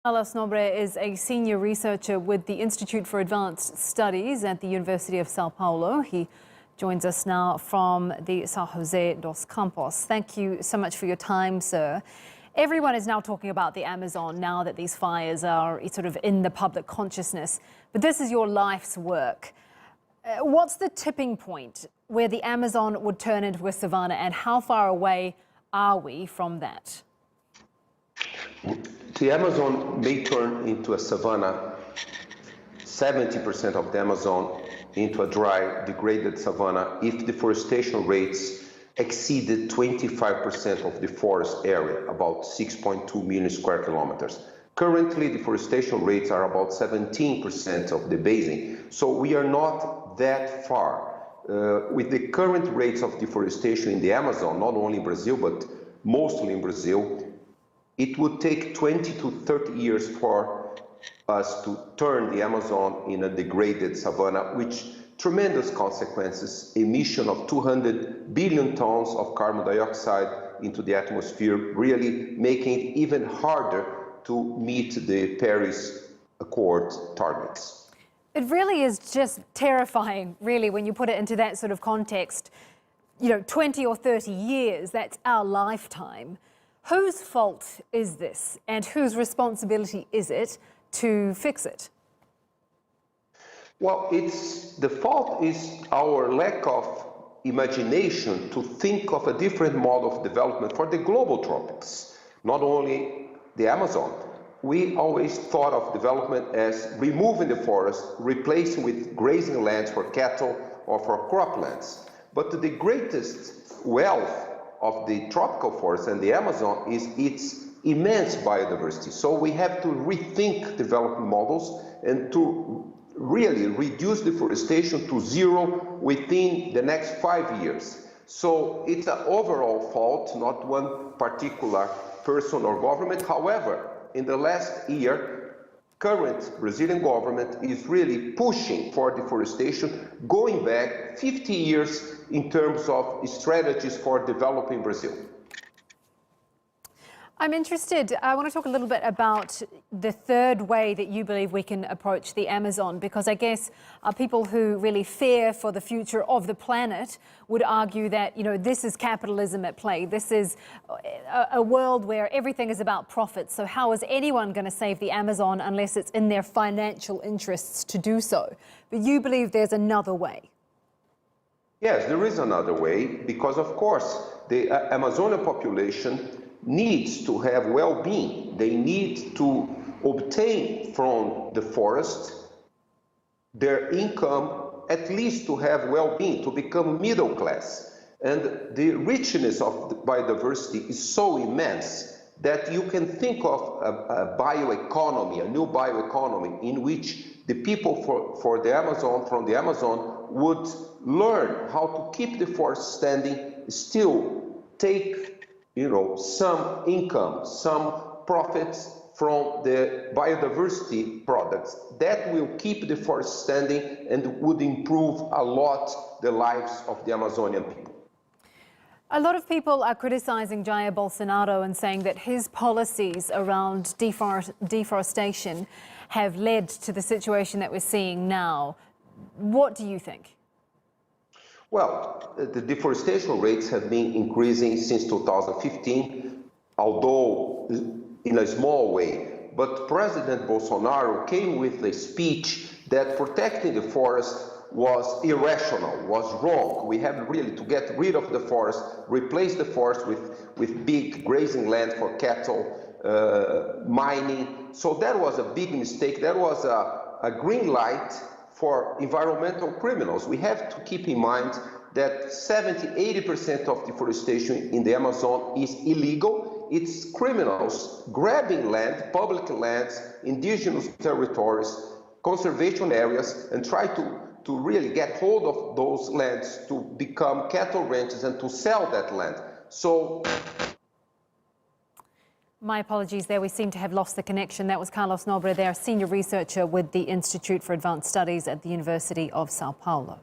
Carlos Nobre is a senior researcher with the Institute for Advanced Studies at the University of Sao Paulo. He joins us now from the São José dos Campos. Thank you so much for your time, sir. Everyone is now talking about the Amazon now that these fires are sort of in the public consciousness. But this is your life's work. What's the tipping point where the Amazon would turn into a savanna, and how far away are we from that? The Amazon may turn into a savanna, 70% of the Amazon into a dry, degraded savanna if deforestation rates exceeded 25% of the forest area, about 6.2 million square kilometers. Currently, deforestation rates are about 17% of the basin, so we are not that far. With the current rates of deforestation in the Amazon, not only in Brazil, but mostly in Brazil, it would take 20 to 30 years for us to turn the Amazon in a degraded savanna, which tremendous consequences, emission of 200 billion tons of carbon dioxide into the atmosphere, really making it even harder to meet the Paris Accord targets. It really is just terrifying, really, when you put it into that sort of context. 20 or 30 years, that's our lifetime. Whose fault is this, and whose responsibility is it to fix it? Well, the fault is our lack of imagination to think of a different model of development for the global tropics, not only the Amazon. We always thought of development as removing the forest, replacing with grazing lands for cattle or for croplands. But the greatest wealth of the tropical forest and the Amazon is its immense biodiversity. So we have to rethink development models and to really reduce deforestation to zero within the next 5 years. So it's an overall fault, not one particular person or government. However, in the last year, current Brazilian government is really pushing for deforestation, going back 50 years in terms of strategies for developing Brazil. I'm interested, I want to talk a little bit about the third way that you believe we can approach the Amazon, because I guess people who really fear for the future of the planet would argue that, this is capitalism at play. This is a world where everything is about profit. So how is anyone going to save the Amazon unless it's in their financial interests to do so? But you believe there's another way. Yes, there is another way, because of course the Amazonian population needs to have well-being. They need to obtain from the forest their income, at least to have well-being, to become middle class. And the richness of the biodiversity is so immense that you can think of a bioeconomy, a new bioeconomy, in which the people from the Amazon would learn how to keep the forest standing, still take some income, some profits from the biodiversity products. That will keep the forest standing and would improve a lot the lives of the Amazonian people. A lot of people are criticizing Jair Bolsonaro and saying that his policies around deforestation have led to the situation that we're seeing now. What do you think? Well, the deforestation rates have been increasing since 2015, although in a small way. But President Bolsonaro came with a speech that protecting the forest was irrational, was wrong. We have really to get rid of the forest, replace the forest with big grazing land for cattle, mining. So that was a big mistake. That was a green light for environmental criminals. We have to keep in mind that 70–80% of deforestation in the Amazon is illegal. It's criminals grabbing land, public lands, indigenous territories, conservation areas, and try to really get hold of those lands to become cattle ranches and to sell that land. So my apologies there, we seem to have lost the connection. That was Carlos Nobre there, senior researcher with the Institute for Advanced Studies at the University of Sao Paulo.